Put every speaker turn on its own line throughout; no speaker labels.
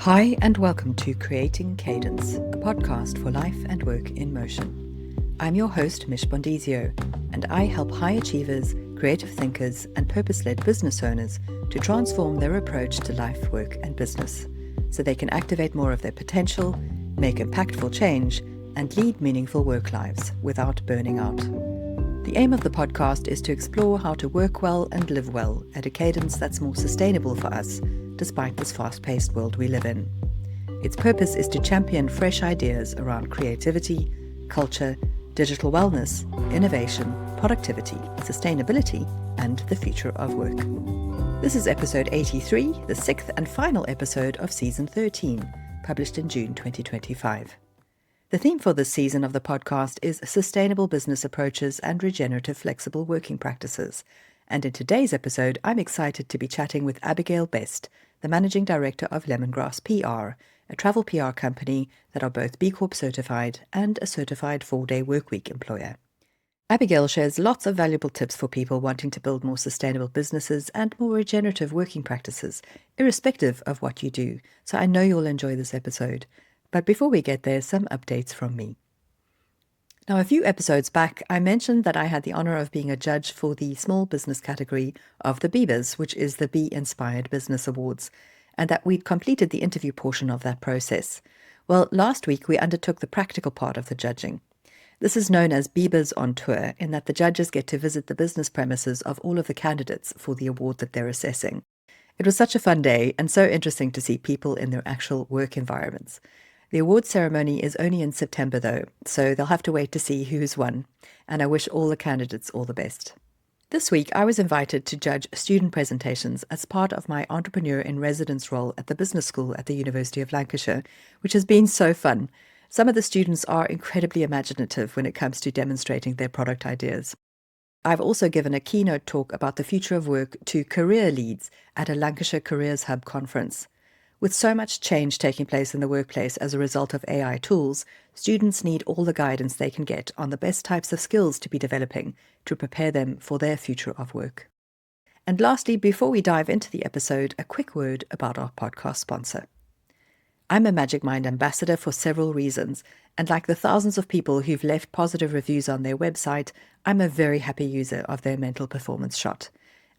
Hi and welcome to Creating Cadence, a podcast for life and work in motion. I'm your host, Mish Bondizio, and I help high achievers, creative thinkers, and purpose-led business owners to transform their approach to life, work, and business so they can activate more of their potential, make impactful change, and lead meaningful work lives without burning out. The aim of the podcast is to explore how to work well and live well at a cadence that's more sustainable for us, despite this fast-paced world we live in. Its purpose is to champion fresh ideas around creativity, culture, digital wellness, innovation, productivity, sustainability, and the future of work. This is episode 83, the sixth and final episode of season 13, published in June 2025. The theme for this season of the podcast is sustainable business approaches and regenerative flexible working practices. And in today's episode, I'm excited to be chatting with Abigail Best, the Managing Director of Lemongrass PR, a travel PR company that are both BCorp certified and a certified 4-day workweek employer. Abigail shares lots of valuable tips for people wanting to build more sustainable businesses and more regenerative working practices, irrespective of what you do. So I know you'll enjoy this episode. But before we get there, some updates from me. Now, a few episodes back, I mentioned that I had the honor of being a judge for the small business category of the BIBAs, which is the Be Inspired Business Awards, and that we'd completed the interview portion of that process. Well, last week we undertook the practical part of the judging. This is known as BIBAs on tour, in that the judges get to visit the business premises of all of the candidates for the award that they're assessing. It was such a fun day and so interesting to see people in their actual work environments. The award ceremony is only in September though, so they'll have to wait to see who's won, and I wish all the candidates all the best. This week I was invited to judge student presentations as part of my Entrepreneur in Residence role at the business school at the University of Lancashire, which has been so fun. Some of the students are incredibly imaginative when it comes to demonstrating their product ideas. I've also given a keynote talk about the future of work to career leads at a Lancashire Careers Hub conference. With so much change taking place in the workplace as a result of AI tools, students need all the guidance they can get on the best types of skills to be developing to prepare them for their future of work. And lastly, before we dive into the episode, a quick word about our podcast sponsor. I'm a Magic Mind ambassador for several reasons, and like the thousands of people who've left positive reviews on their website, I'm a very happy user of their mental performance shot.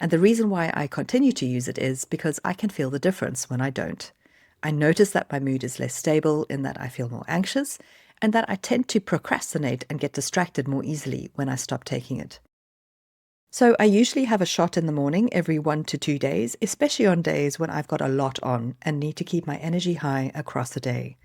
And the reason why I continue to use it is because I can feel the difference when I don't. I notice that my mood is less stable, in that I feel more anxious, and that I tend to procrastinate and get distracted more easily when I stop taking it. So I usually have a shot in the morning every 1 to 2 days, especially on days when I've got a lot on and need to keep my energy high across the day.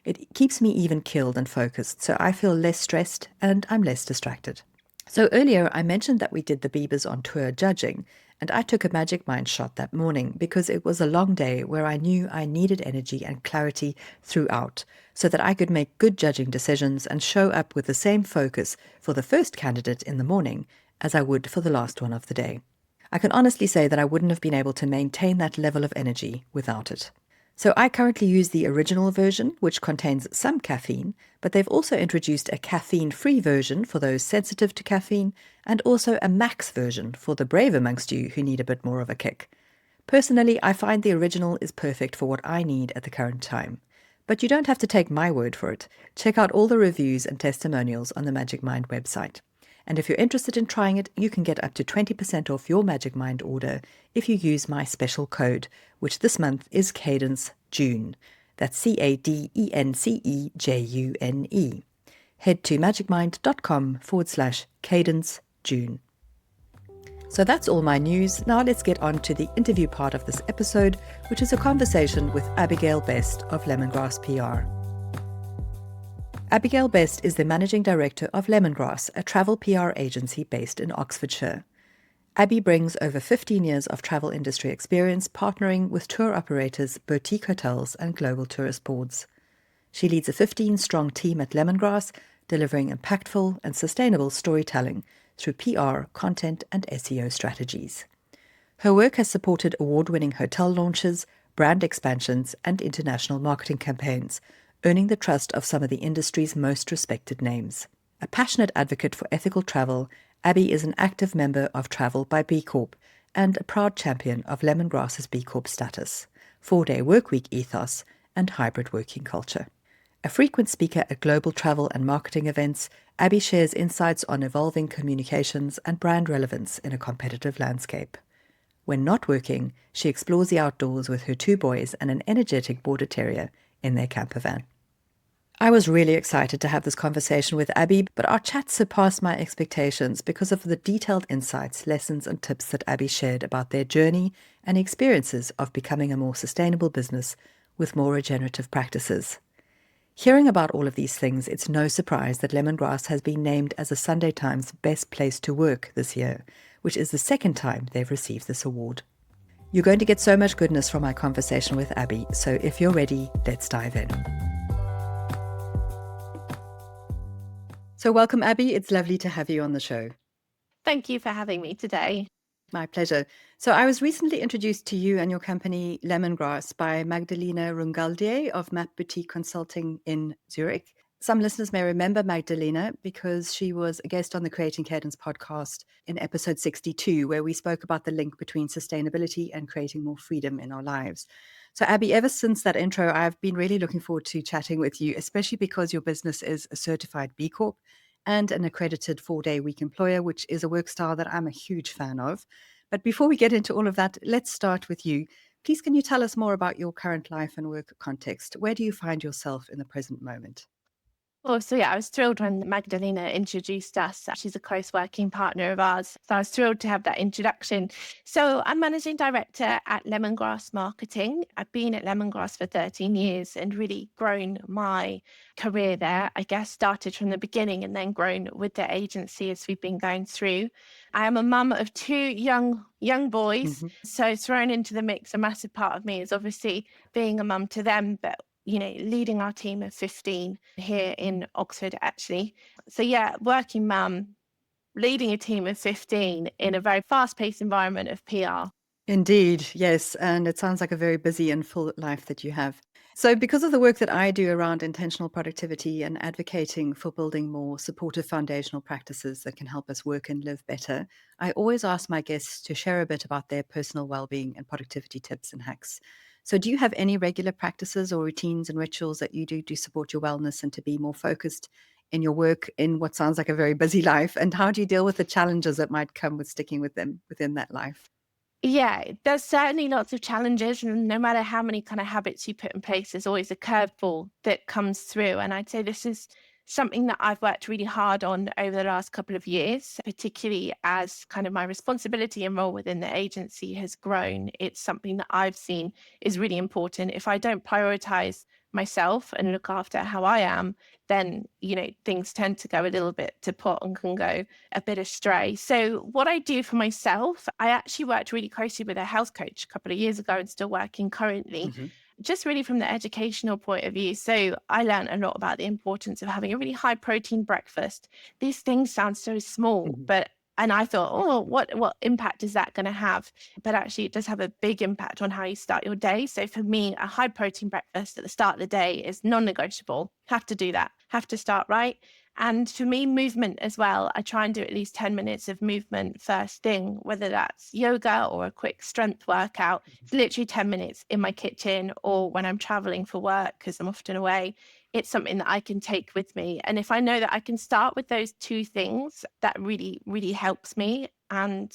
It keeps me even-keeled and focused, so I feel less stressed and I'm less distracted. So earlier I mentioned that we did the BIBAs on tour judging, and I took a Magic Mind shot that morning because it was a long day where I knew I needed energy and clarity throughout so that I could make good judging decisions and show up with the same focus for the first candidate in the morning as I would for the last one of the day. I can honestly say that I wouldn't have been able to maintain that level of energy without it. So I currently use the original version, which contains some caffeine, but they've also introduced a caffeine-free version for those sensitive to caffeine, and also a max version for the brave amongst you who need a bit more of a kick. Personally, I find the original is perfect for what I need at the current time. But you don't have to take my word for it. Check out all the reviews and testimonials on the Magic Mind website. And if you're interested in trying it, you can get up to 20% off your Magic Mind order if you use my special code, which this month is Cadence June. That's CADENCEJUNE. Head to magicmind.com/Cadence June. So that's all my news. Now let's get on to the interview part of this episode, which is a conversation with Abigail Best of Lemongrass PR. Abigail Best is the Managing Director of Lemongrass, a travel PR agency based in Oxfordshire. Abby brings over 15 years of travel industry experience partnering with tour operators, boutique hotels, and global tourist boards. She leads a 15-strong team at Lemongrass, delivering impactful and sustainable storytelling through PR, content, and SEO strategies. Her work has supported award-winning hotel launches, brand expansions, and international marketing campaigns, earning the trust of some of the industry's most respected names. A passionate advocate for ethical travel, Abby is an active member of Travel by BCorp and a proud champion of Lemongrass's BCorp status, 4-day workweek ethos, and hybrid working culture. A frequent speaker at global travel and marketing events, Abby shares insights on evolving communications and brand relevance in a competitive landscape. When not working, she explores the outdoors with her 2 boys and an energetic border terrier in their camper van. I was really excited to have this conversation with Abby, but our chat surpassed my expectations because of the detailed insights, lessons, and tips that Abby shared about their journey and experiences of becoming a more sustainable business with more regenerative practices. Hearing about all of these things, it's no surprise that Lemongrass has been named as the Sunday Times Best Place to Work this year, which is the second time they've received this award. You're going to get so much goodness from my conversation with Abby, so if you're ready, let's dive in. So welcome, Abby. It's lovely to have you on the show.
Thank you for having me today.
My pleasure. So I was recently introduced to you and your company Lemongrass by Magdalena Rungaldier of Map Boutique Consulting in Zurich. Some listeners may remember Magdalena because she was a guest on the Creating Cadence podcast in episode 62, where we spoke about the link between sustainability and creating more freedom in our lives. So Abby, ever since that intro, I've been really looking forward to chatting with you, especially because your business is a certified BCorp and an accredited 4-day week employer, which is a work style that I'm a huge fan of. But before we get into all of that, let's start with you. Please, can you tell us more about your current life and work context? Where do you find yourself in the present moment?
Oh, so yeah, I was thrilled when Magdalena introduced us. She's a close working partner of ours. So I was thrilled to have that introduction. So I'm managing director at Lemongrass Marketing. I've been at Lemongrass for 13 years and really grown my career there. I guess started from the beginning and then grown with the agency as we've been going through. I am a mum of 2 young boys.
Mm-hmm.
So thrown into the mix, a massive part of me is obviously being a mum to them, but leading our team of 15 here in Oxford, actually. So yeah, working mum, leading a team of 15 in a very fast-paced environment of PR.
Indeed, yes. And it sounds like a very busy and full life that you have. So because of the work that I do around intentional productivity and advocating for building more supportive foundational practices that can help us work and live better, I always ask my guests to share a bit about their personal well-being and productivity tips and hacks. So do you have any regular practices or routines and rituals that you do to support your wellness and to be more focused in your work in what sounds like a very busy life? And how do you deal with the challenges that might come with sticking with them within that life?
Yeah, there's certainly lots of challenges, and no matter how many kind of habits you put in place, there's always a curveball that comes through. And I'd say this is something that I've worked really hard on over the last couple of years, particularly as kind of my responsibility and role within the agency has grown. It's something that I've seen is really important. If I don't prioritize myself and look after how I am, then, things tend to go a little bit to pot and can go a bit astray. So what I do for myself, I actually worked really closely with a health coach a couple of years ago and still working currently,
Mm-hmm.
just really from the educational point of view. So I learned a lot about the importance of having a really high protein breakfast. These things sound so small,
Mm-hmm.
and I thought, oh, what impact is that going to have? But actually, it does have a big impact on how you start your day. So for me, a high protein breakfast at the start of the day is non-negotiable. Have to do that. Have to start right. And for me, movement as well. I try and do at least 10 minutes of movement first thing, whether that's yoga or a quick strength workout. It's literally 10 minutes in my kitchen or when I'm traveling for work because I'm often away. It's something that I can take with me. And if I know that I can start with those 2 things, that really, really helps me. And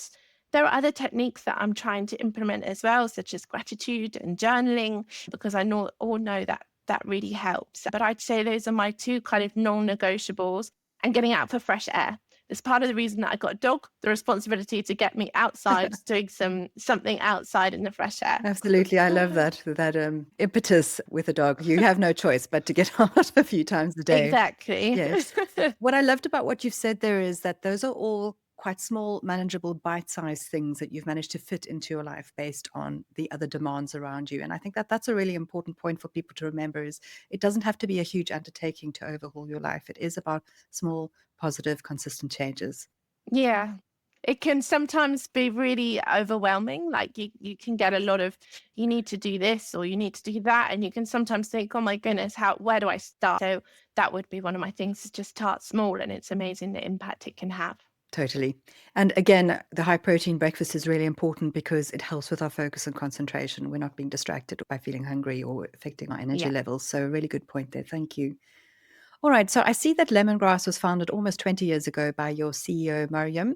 there are other techniques that I'm trying to implement as well, such as gratitude and journaling, because I all know that really helps. But I'd say those are my 2 kind of non-negotiables, and getting out for fresh air. It's part of the reason that I got a dog, the responsibility to get me outside, doing something outside in the fresh air.
Absolutely. I love that impetus with a dog. You have no choice but to get out a few times a day.
Exactly.
Yes. What I loved about what you've said there is that those are all quite small, manageable, bite-sized things that you've managed to fit into your life based on the other demands around you. And I think that that's a really important point for people to remember is it doesn't have to be a huge undertaking to overhaul your life. It is about small, positive, consistent changes.
Yeah. It can sometimes be really overwhelming. Like you can get a lot of, you need to do this or you need to do that. And you can sometimes think, oh my goodness, where do I start? So that would be one of my things, is just start small, and it's amazing the impact it can have.
Totally. And again, the high protein breakfast is really important because it helps with our focus and concentration. We're not being distracted by feeling hungry or affecting our energy
Yeah.
levels. So a really good point there. Thank you. All right. So I see that Lemongrass was founded almost 20 years ago by your CEO, Mariam.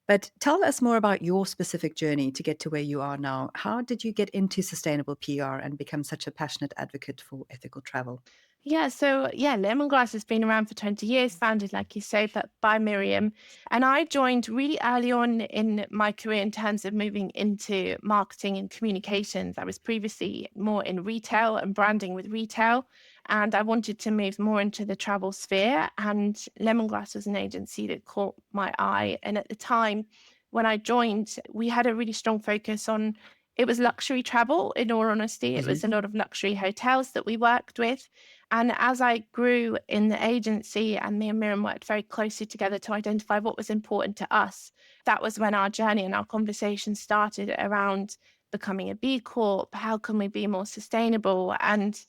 But tell us more about your specific journey to get to where you are now. How did you get into sustainable PR and become such a passionate advocate for ethical travel?
Lemongrass has been around for 20 years, founded, like you say, but by Miriam. And I joined really early on in my career in terms of moving into marketing and communications. I was previously more in retail and branding with retail, and I wanted to move more into the travel sphere. And Lemongrass was an agency that caught my eye. And at the time when I joined, we had a really strong focus on it was luxury travel, in all honesty. It was a lot of luxury hotels that we worked with. And as I grew in the agency and me and Miriam worked very closely together to identify what was important to us, that was when our journey and our conversation started around becoming a B Corp. How can we be more sustainable? And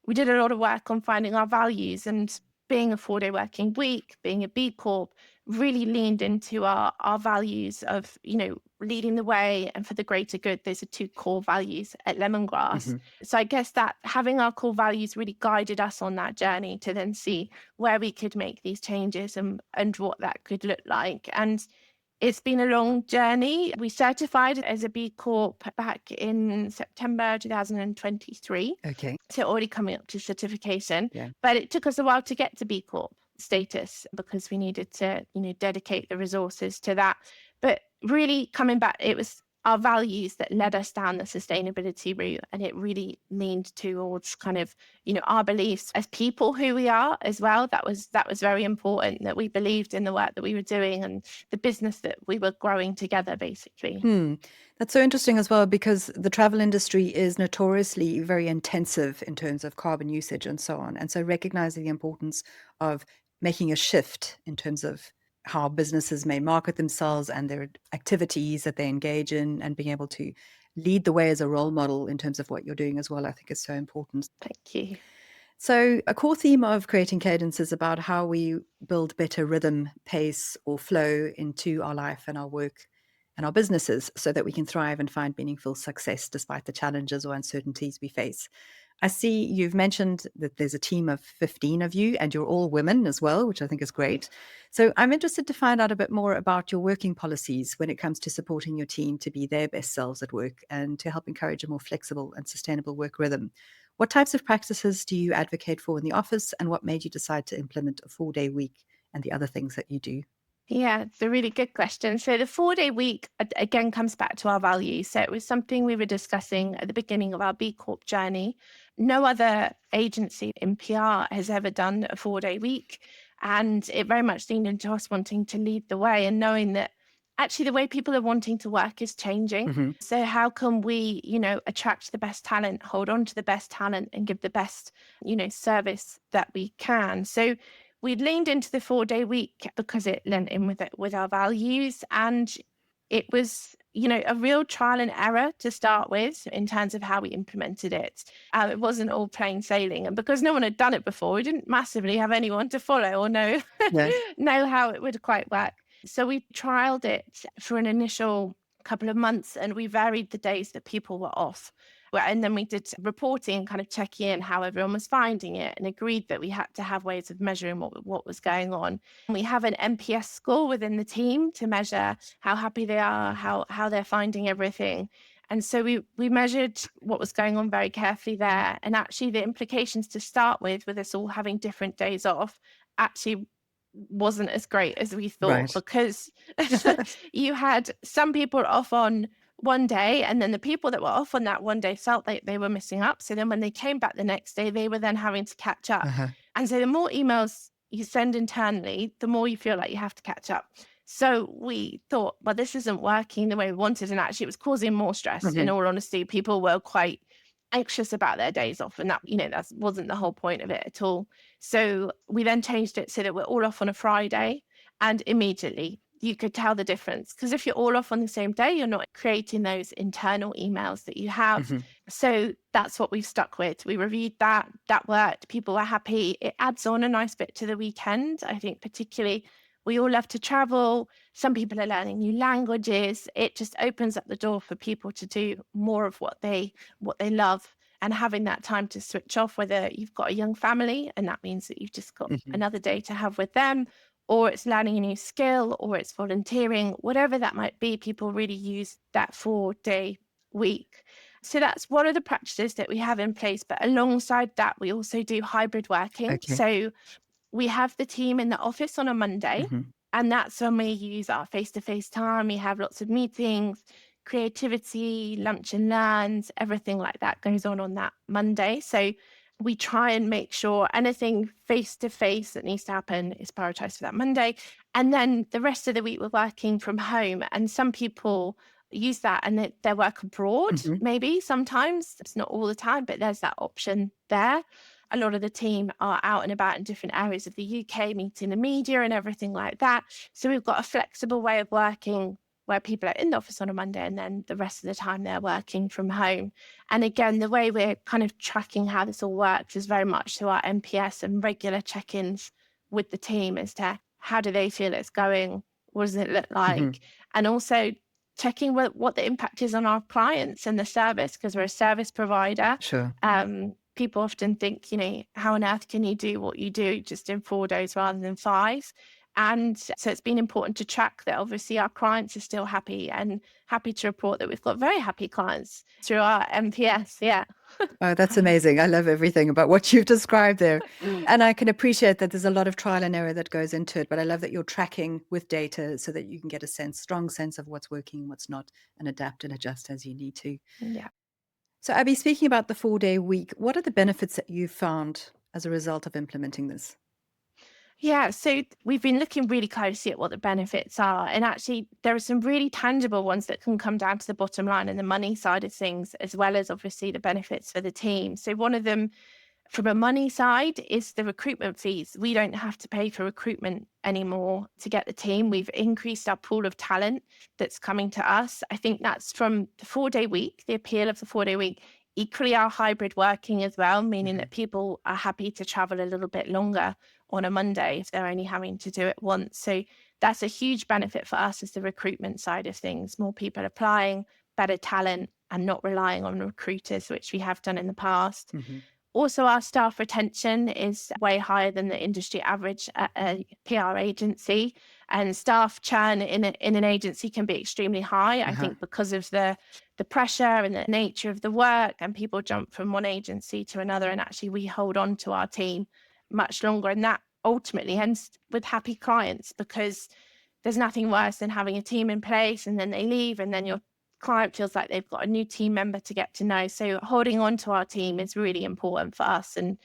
we did a lot of work on finding our values, and being a 4-day working week, being a B Corp, really leaned into our values of, leading the way and for the greater good. Those are two core values at Lemongrass. So I guess that having our core values really guided us on that journey to then see where we could make these changes and what that could look like. And it's been a long journey. We certified as a B Corp back in September 2023.
Okay.
So already coming up to certification.
Yeah.
But it took us a while to get to B Corp status because we needed to, dedicate the resources to that. But really coming back, it was our values that led us down the sustainability route. And it really leaned towards kind of, our beliefs as people, who we are as well. That was very important, that we believed in the work that we were doing and the business that we were growing together, basically.
That's so interesting as well, because the travel industry is notoriously very intensive in terms of carbon usage and so on. And so recognizing the importance of making a shift in terms of how businesses may market themselves and their activities that they engage in, and being able to lead the way as a role model in terms of what you're doing as well, I think is so important.
Thank you.
So a core theme of Creating Cadence is about how we build better rhythm, pace, or flow into our life and our work and our businesses so that we can thrive and find meaningful success despite the challenges or uncertainties we face. I see you've mentioned that there's a team of 15 of you, and you're all women as well, which I think is great. So I'm interested to find out a bit more about your working policies when it comes to supporting your team to be their best selves at work and to help encourage a more flexible and sustainable work rhythm. What types of practices do you advocate for in the office, and what made you decide to implement a 4-day week and the other things that you do?
Yeah, it's a really good question. So the 4-day week, again, comes back to our values. So it was something we were discussing at the beginning of our B Corp journey. No other agency in PR has ever done a 4-day week. And it very much leaned into us wanting to lead the way and knowing that actually the way people are wanting to work is changing. So how can we, attract the best talent, hold on to the best talent, and give the best, service that we can. So we'd leaned into the 4-day week because it lent in with our values. And it was, a real trial and error to start with in terms of how we implemented it. It wasn't all plain sailing. And because no one had done it before, we didn't massively have anyone to follow or know how it would quite work. So we trialed it for an initial couple of months, and we varied the days that people were off. And then we did reporting and kind of checking in how everyone was finding it, and agreed that we had to have ways of measuring what was going on. And we have an NPS score within the team to measure how happy they are, how they're finding everything. And so we measured what was going on very carefully there. And actually the implications to start with us all having different days off, actually wasn't as great as we thought, because you had some people off on one day, and then the people that were off on that one day felt like they were missing up. So then when they came back the next day, they were then having to catch up. And so the more emails you send internally, the more you feel like you have to catch up. So we thought, well, this isn't working the way we wanted. And actually it was causing more stress. In all honesty, people were quite anxious about their days off, and that wasn't the whole point of it at all. So we then changed it so that we're all off on a Friday, and immediately you could tell the difference, because if you're all off on the same day, you're not creating those internal emails that you have. So that's what we've stuck with. We reviewed that worked, people were happy. It adds on a nice bit to the weekend. I think particularly We all love to travel. Some people are learning new languages. It just opens up the door for people to do more of what they love, and having that time to switch off, whether you've got a young family and that means that you've just got
Mhm.
another day to have with them, or it's learning a new skill, or it's volunteering, whatever that might be. People really use that 4-day week. So that's one of the practices that we have in place. But alongside that, we also do hybrid working.
Okay.
So we have the team in the office on a Monday,
Mhm.
and that's when we use our face-to-face time. We have lots of meetings, creativity, lunch and learns, everything like that goes on that Monday. So we try and make sure anything face-to-face that needs to happen is prioritized for that Monday. And then the rest of the week, we're working from home. And some people use that and they work abroad,
Mhm.
maybe sometimes. It's not all the time, but there's that option there. A lot of the team are out and about in different areas of the UK, meeting the media and everything like that. So we've got a flexible way of working where people are in the office on a Monday and then the rest of the time they're working from home. And again, the way we're kind of tracking how this all works is very much through our NPS and regular check-ins with the team as to how do they feel it's going, what does it look like,
Mhm.
and also checking what the impact is on our clients and the service, because we're a service provider.
Sure.
People often think, how on earth can you do what you do just in 4 days rather than 5? And so it's been important to track that obviously our clients are still happy, and happy to report that we've got very happy clients through our MPS. Yeah.
Oh, that's amazing. I love everything about what you've described there. And I can appreciate that there's a lot of trial and error that goes into it, but I love that you're tracking with data so that you can get a strong sense of what's working, what's not, and adapt and adjust as you need to.
Yeah.
So, Abby, speaking about the 4-day week, what are the benefits that you've found as a result of implementing this?
Yeah, so we've been looking really closely at what the benefits are. And actually, there are some really tangible ones that can come down to the bottom line and the money side of things, as well as obviously the benefits for the team. So one of them, from a money side, is the recruitment fees. We don't have to pay for recruitment anymore to get the team. We've increased our pool of talent that's coming to us. I think that's from the 4-day week, the appeal of the 4-day week. Equally, our hybrid working as well, meaning that people are happy to travel a little bit longer on a Monday if they're only having to do it once. So that's a huge benefit for us, is the recruitment side of things. More people applying, better talent, and not relying on recruiters, which we have done in the past.
Mm-hmm.
Also, our staff retention is way higher than the industry average at a PR agency, and staff churn in an agency can be extremely high. I think because of the pressure and the nature of the work, and people jump from one agency to another, and actually we hold on to our team much longer, and that ultimately ends with happy clients, because there's nothing worse than having a team in place and then they leave, and then your client feels like they've got a new team member to get to know. So holding on to our team is really important for us, and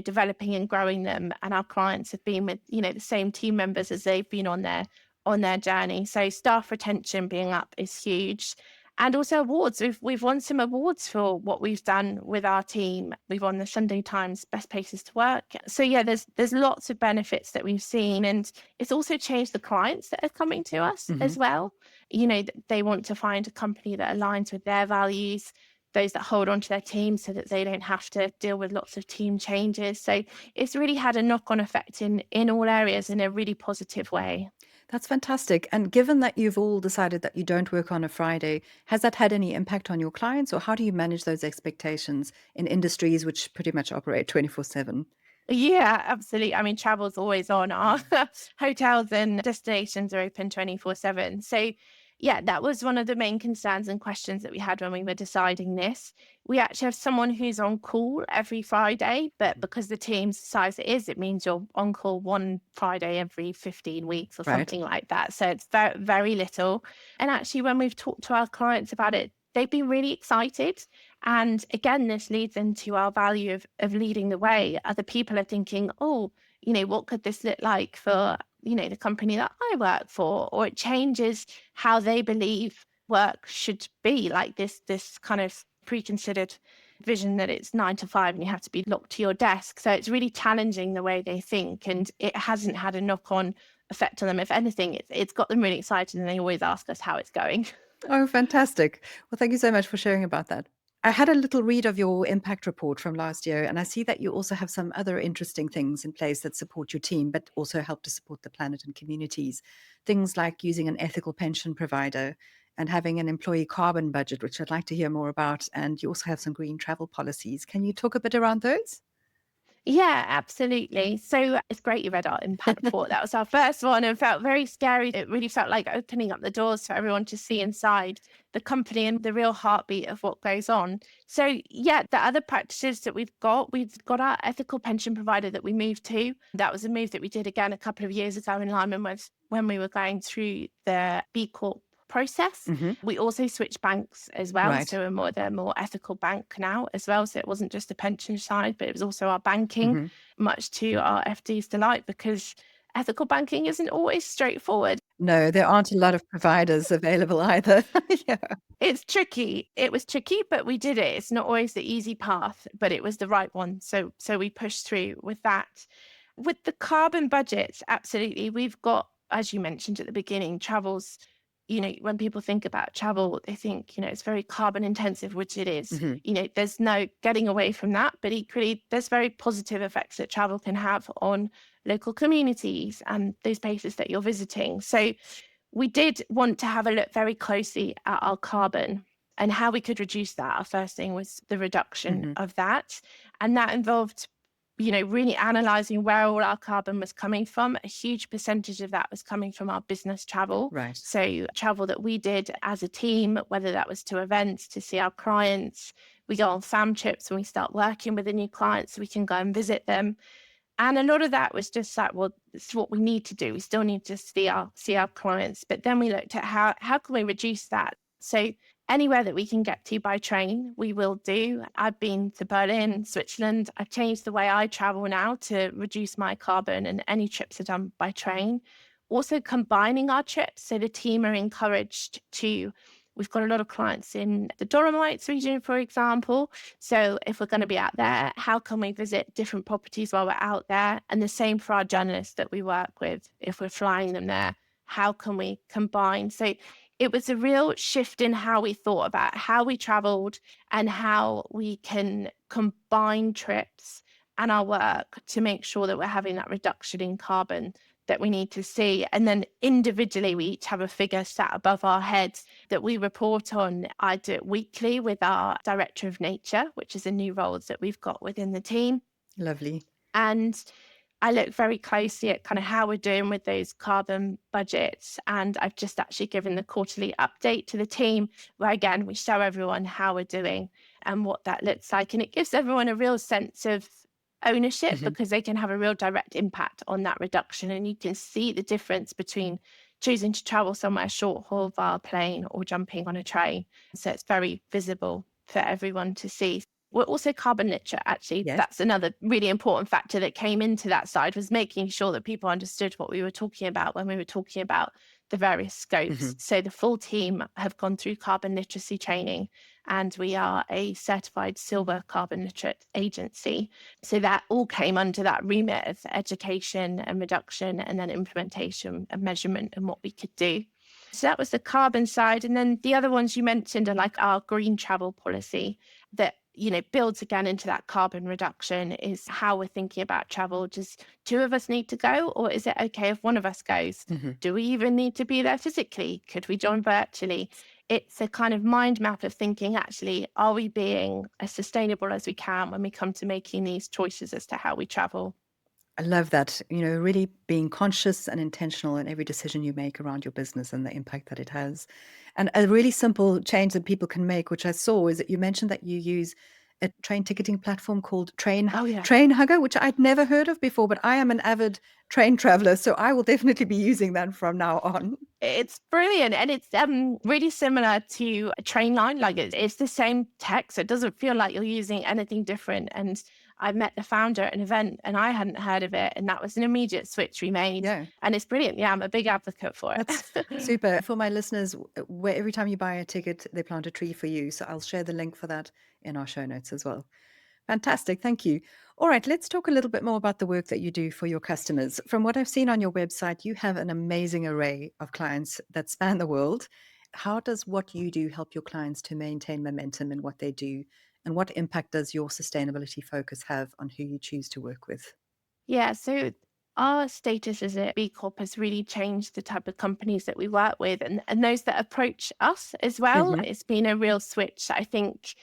developing and growing them. And our clients have been with the same team members as they've been on their journey. So staff retention being up is huge. And also awards. We've won some awards for what we've done with our team. We've won the Sunday Times Best Places to Work. So yeah, there's lots of benefits that we've seen, and it's also changed the clients that are coming to us as well. They want to find a company that aligns with their values, those that hold on to their team so that they don't have to deal with lots of team changes. So it's really had a knock-on effect in all areas in a really positive way.
That's fantastic. And given that you've all decided that you don't work on a Friday, has that had any impact on your clients, or how do you manage those expectations in industries which pretty much operate 24/7?
Yeah, absolutely. I mean, travel's always on. Our hotels and destinations are open 24/7. So yeah, that was one of the main concerns and questions that we had when we were deciding this. We actually have someone who's on call every Friday, but because the team's size it is, it means you're on call one Friday every 15 weeks or
Right.
something like that. So it's very, very little. And actually, when we've talked to our clients about it, they've been really excited. And again, this leads into our value of leading the way. Other people are thinking, oh, what could this look like for, the company that I work for? Or it changes how they believe work should be, like this kind of preconsidered vision that it's 9 to 5 and you have to be locked to your desk. So it's really challenging the way they think, and it hasn't had a knock-on effect on them. If anything, it's got them really excited, and they always ask us how it's going.
Oh, fantastic. Well, thank you so much for sharing about that. I had a little read of your impact report from last year, and I see that you also have some other interesting things in place that support your team, but also help to support the planet and communities. Things like using an ethical pension provider and having an employee carbon budget, which I'd like to hear more about. And you also have some green travel policies. Can you talk a bit around those?
Yeah, absolutely. So it's great you read our impact report. That was our first one and felt very scary. It really felt like opening up the doors for everyone to see inside the company and the real heartbeat of what goes on. So yeah, the other practices that we've got our ethical pension provider that we moved to. That was a move that we did again a couple of years ago in line with when we were going through the BCorp process. We also switched banks as well.
Right.
So they're more ethical bank now as well. So it wasn't just the pension side, but it was also our banking, much to our FD's delight, because ethical banking isn't always straightforward.
No, there aren't a lot of providers available either. Yeah.
It's tricky. It was tricky, but we did it. It's not always the easy path, but it was the right one. So we pushed through with that. With the carbon budgets, absolutely. We've got, as you mentioned at the beginning, travels. When people think about travel, they think, it's very carbon intensive, which it is. There's no getting away from that, but equally there's very positive effects that travel can have on local communities and those places that you're visiting. So we did want to have a look very closely at our carbon and how we could reduce that. Our first thing was the reduction of that. And that involved really analysing where all our carbon was coming from. A huge percentage of that was coming from our business travel.
Right.
So travel that we did as a team, whether that was to events, to see our clients. We go on fam trips when we start working with the new clients so we can go and visit them. And a lot of that was just like, well, it's what we need to do. We still need to see our clients. But then we looked at how can we reduce that? So anywhere that we can get to by train, we will do. I've been to Berlin, Switzerland. I've changed the way I travel now to reduce my carbon, and any trips are done by train. Also combining our trips. So the team are encouraged to, we've got a lot of clients in the Dolomites region, for example. So if we're going to be out there, how can we visit different properties while we're out there? And the same for our journalists that we work with. If we're flying them there, how can we combine? So it was a real shift in how we thought about how we traveled and how we can combine trips and our work to make sure that we're having that reduction in carbon that we need to see. And then individually, we each have a figure sat above our heads that we report on. I do it weekly with our Director of Nature, which is a new role that we've got within the team.
Lovely.
And I look very closely at kind of how we're doing with those carbon budgets. And I've just actually given the quarterly update to the team where, again, we show everyone how we're doing and what that looks like. And it gives everyone a real sense of ownership because they can have a real direct impact on that reduction. And you can see the difference between choosing to travel somewhere short haul via plane or jumping on a train. So it's very visible for everyone to see. We're also carbon literate, actually.
Yes.
That's another really important factor that came into that side, was making sure that people understood what we were talking about when we were talking about the various scopes. So the full team have gone through carbon literacy training, and we are a certified silver carbon literate agency. So that all came under that remit of education and reduction, and then implementation and measurement and what we could do. So that was the carbon side. And then the other ones you mentioned are like our green travel policy that, builds again into that carbon reduction, is how we're thinking about travel. Does two of us need to go, or is it okay if one of us goes? Do we even need to be there physically? Could we join virtually? It's a kind of mind map of thinking, actually, are we being as sustainable as we can when we come to making these choices as to how we travel?
I love that, really being conscious and intentional in every decision you make around your business and the impact that it has. And a really simple change that people can make, which I saw, is that you mentioned that you use a train ticketing platform called Train Hugger, which I'd never heard of before, but I am an avid train traveler, so I will definitely be using that from now on.
It's brilliant. And it's really similar to a train line. Like it's the same tech, so it doesn't feel like you're using anything different. And I met the founder at an event and I hadn't heard of it. And that was an immediate switch we made.
Yeah.
And it's brilliant. Yeah, I'm a big advocate for it.
That's super. For my listeners, where every time you buy a ticket, they plant a tree for you. So I'll share the link for that in our show notes as well. Fantastic. Thank you. All right, let's talk a little bit more about the work that you do for your customers. From what I've seen on your website, you have an amazing array of clients that span the world. how does what you do help your clients to maintain momentum in what they do? And what impact does your sustainability focus have on who you choose to work with?
Yeah, so our status as a B Corp has really changed the type of companies that we work with and those that approach us as well.
Hmm.
It's been a real switch. I think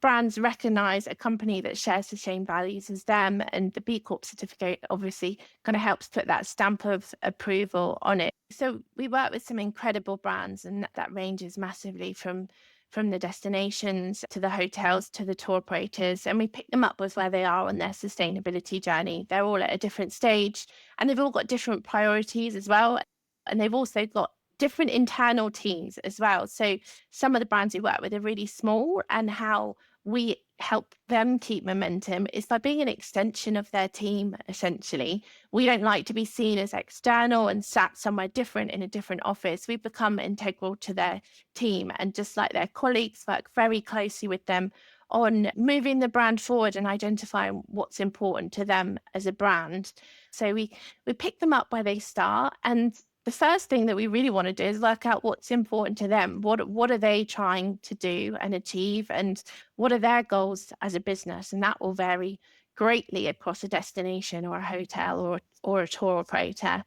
brands recognize a company that shares the same values as them, and the B Corp certificate obviously kind of helps put that stamp of approval on it. So we work with some incredible brands, and that ranges massively from the destinations to the hotels to the tour operators, and we pick them up with where they are on their sustainability journey. They're all at a different stage and they've all got different priorities as well. And they've also got different internal teams as well. So some of the brands we work with are really small, and how we help them keep momentum is by being an extension of their team, essentially. We don't like to be seen as external and sat somewhere different in a different office. We've become integral to their team, and just like their colleagues, work very closely with them on moving the brand forward and identifying what's important to them as a brand. So we pick them up where they start, and the first thing that we really want to do is work out what's important to them. What are they trying to do and achieve, and what are their goals as a business? And that will vary greatly across a destination or a hotel or a tour operator.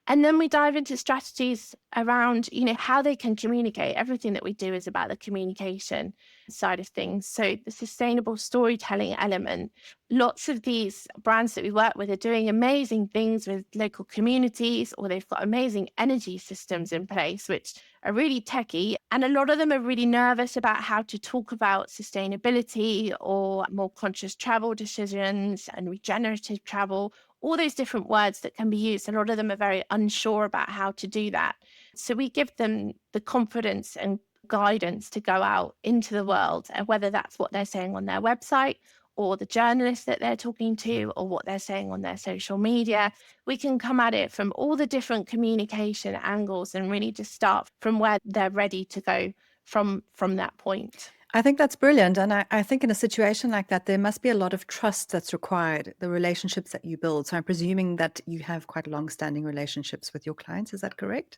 And then we dive into strategies around, how they can communicate. Everything that we do is about the communication side of things. So the sustainable storytelling element, lots of these brands that we work with are doing amazing things with local communities, or they've got amazing energy systems in place, which are really techy. And a lot of them are really nervous about how to talk about sustainability or more conscious travel decisions and regenerative travel, all those different words that can be used. A lot of them are very unsure about how to do that. So we give them the confidence and guidance to go out into the world, and whether that's what they're saying on their website or the journalists that they're talking to or what they're saying on their social media, we can come at it from all the different communication angles and really just start from where they're ready to go from that point.
I think that's brilliant. And I think in a situation like that, there must be a lot of trust that's required, the relationships that you build. So I'm presuming that you have quite long-standing relationships with your clients. Is that correct?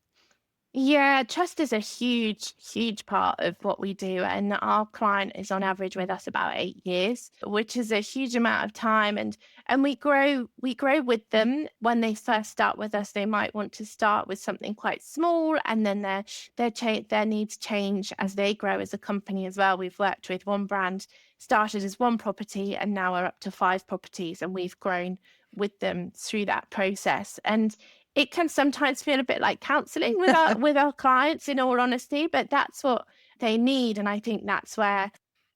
Yeah, trust is a huge, huge part of what we do. And our client is on average with us about 8 years, which is a huge amount of time. And we grow with them. When they first start with us, they might want to start with something quite small, and then their needs change as they grow as a company as well. We've worked with one brand, started as one property, and now we're up to 5 properties, and we've grown with them through that process. And it can sometimes feel a bit like counseling with our clients, in all honesty, but that's what they need. And I think that's where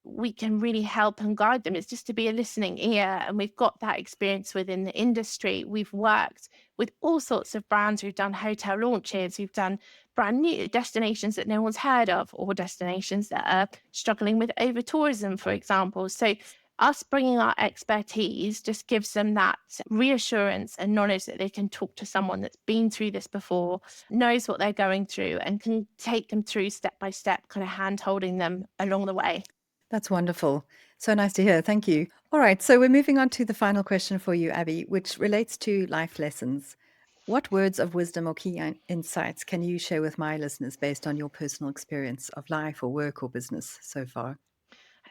we can really help and guide them, is just to be a listening ear. And we've got that experience within the industry. We've worked with all sorts of brands. We've done hotel launches. We've done brand new destinations that no one's heard of, or destinations that are struggling with over tourism, for example. So us bringing our expertise just gives them that reassurance and knowledge that they can talk to someone that's been through this before, knows what they're going through, and can take them through step by step, kind of hand holding them along the way.
That's wonderful. So nice to hear. Thank you. All right. So we're moving on to the final question for you, Abby, which relates to life lessons. What words of wisdom or key insights can you share with my listeners based on your personal experience of life or work or business so far?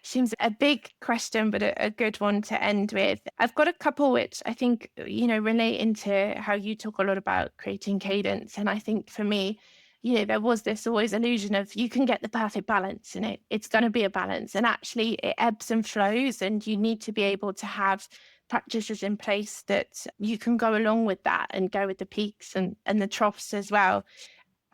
Seems a big question, but a good one to end with. I've got a couple which I think, relate into how you talk a lot about creating cadence. And I think for me, there was this always illusion of you can get the perfect balance in it. It's going to be a balance. And actually it ebbs and flows, and you need to be able to have practices in place that you can go along with that and go with the peaks and the troughs as well.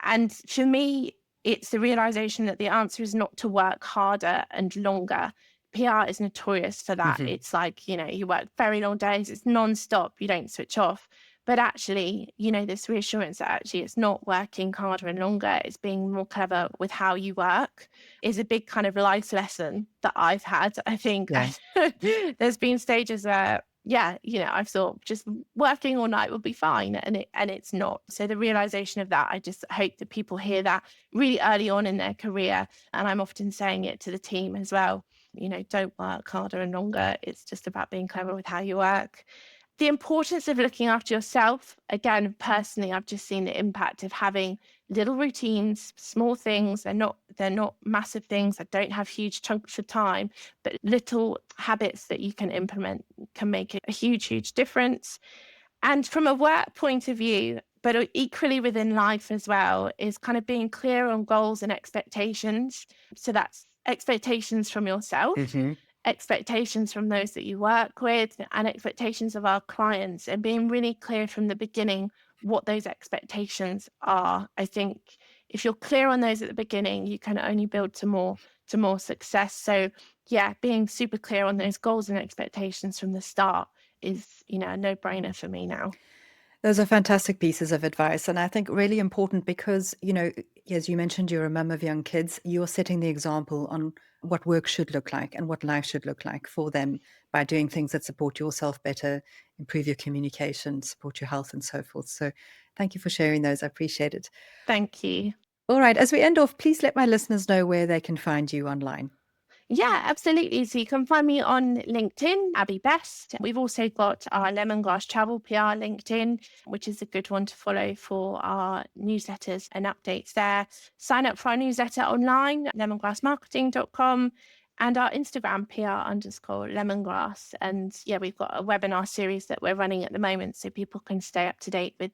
And for me, it's the realization that the answer is not to work harder and longer. PR is notorious for that.
Hmm.
It's like, you work very long days, it's non-stop, you don't switch off. But actually, this reassurance that actually it's not working harder and longer, it's being more clever with how you work, is a big kind of life lesson that I've had. I think
Yeah.
there's been stages where, yeah, I've thought just working all night will be fine, and it's not. So the realization of that, I just hope that people hear that really early on in their career. And I'm often saying it to the team as well. Don't work harder and longer. It's just about being clever with how you work. the importance of looking after yourself, again, personally, I've just seen the impact of having little routines, small things. They're not massive things that don't have huge chunks of time, but little habits that you can implement can make a huge, huge difference. And from a work point of view, but equally within life as well, is kind of being clear on goals and expectations. So that's expectations from yourself, expectations from those that you work with, and expectations of our clients, and being really clear from the beginning what those expectations are. I think if you're clear on those at the beginning, you can only build to more success. So yeah, being super clear on those goals and expectations from the start is, a no-brainer for me now.
Those are fantastic pieces of advice. And I think really important because, as you mentioned, you're a mum of young kids. You're setting the example on what work should look like and what life should look like for them by doing things that support yourself better, improve your communication, support your health and so forth. So thank you for sharing those. I appreciate it.
Thank you.
All right. As we end off, please let my listeners know where they can find you online.
Yeah, absolutely. So you can find me on LinkedIn, Abby Best. We've also got our Lemongrass Travel PR LinkedIn, which is a good one to follow for our newsletters and updates there. Sign up for our newsletter online, lemongrassmarketing.com, and our Instagram PR_lemongrass. And yeah, we've got a webinar series that we're running at the moment, so people can stay up to date with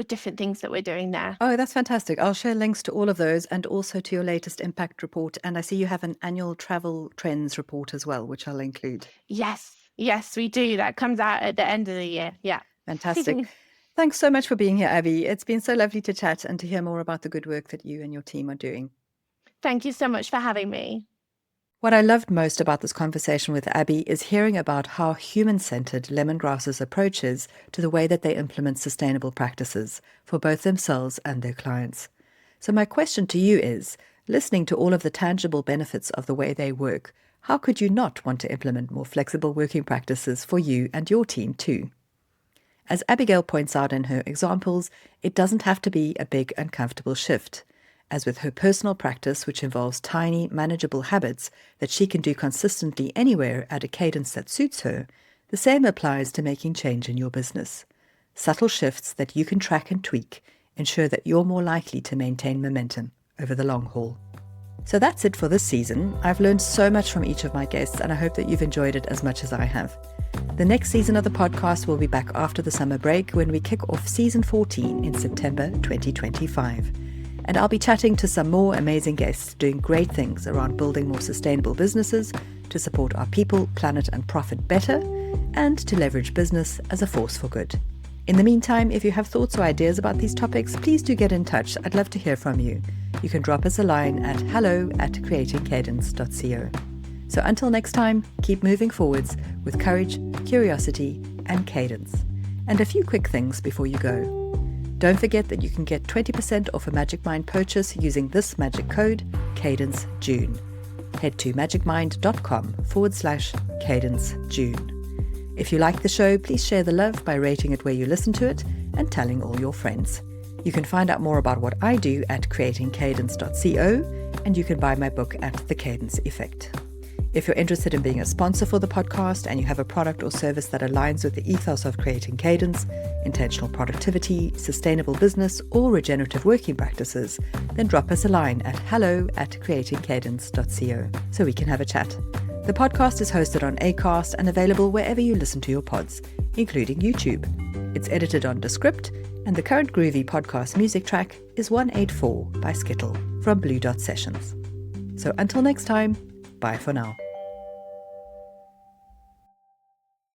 different things that we're doing there.
Oh, that's fantastic. I'll share links to all of those and also to your latest impact report. And I see you have an annual travel trends report as well, which I'll include.
Yes, we do. That comes out at the end of the year. Yeah.
Fantastic. Thanks so much for being here, Abby. It's been so lovely to chat and to hear more about the good work that you and your team are doing.
Thank you so much for having me.
What I loved most about this conversation with Abby is hearing about how human-centered Lemongrass's approach is to the way that they implement sustainable practices for both themselves and their clients. So my question to you is, listening to all of the tangible benefits of the way they work, how could you not want to implement more flexible working practices for you and your team too? As Abigail points out in her examples, it doesn't have to be a big and comfortable shift. As with her personal practice, which involves tiny, manageable habits that she can do consistently anywhere at a cadence that suits her, the same applies to making change in your business. Subtle shifts that you can track and tweak ensure that you're more likely to maintain momentum over the long haul. So that's it for this season. I've learned so much from each of my guests, and I hope that you've enjoyed it as much as I have. The next season of the podcast will be back after the summer break when we kick off season 14 in September 2025. And I'll be chatting to some more amazing guests doing great things around building more sustainable businesses to support our people, planet, and profit better, and to leverage business as a force for good. In the meantime, if you have thoughts or ideas about these topics, please do get in touch. I'd love to hear from you. You can drop us a line at hello@creatingcadence.co. So until next time, keep moving forwards with courage, curiosity, and cadence. And a few quick things before you go. Don't forget that you can get 20% off a Magic Mind purchase using this magic code, CadenceJune. Head to magicmind.com/CadenceJune. If you like the show, please share the love by rating it where you listen to it and telling all your friends. You can find out more about what I do at creatingcadence.co, and you can buy my book at The Cadence Effect. If you're interested in being a sponsor for the podcast and you have a product or service that aligns with the ethos of Creating Cadence, intentional productivity, sustainable business, or regenerative working practices, then drop us a line at hello@creatingcadence.co so we can have a chat. The podcast is hosted on Acast and available wherever you listen to your pods, including YouTube. It's edited on Descript, and the current groovy podcast music track is 184 by Skittle from Blue Dot Sessions. So until next time, bye for now.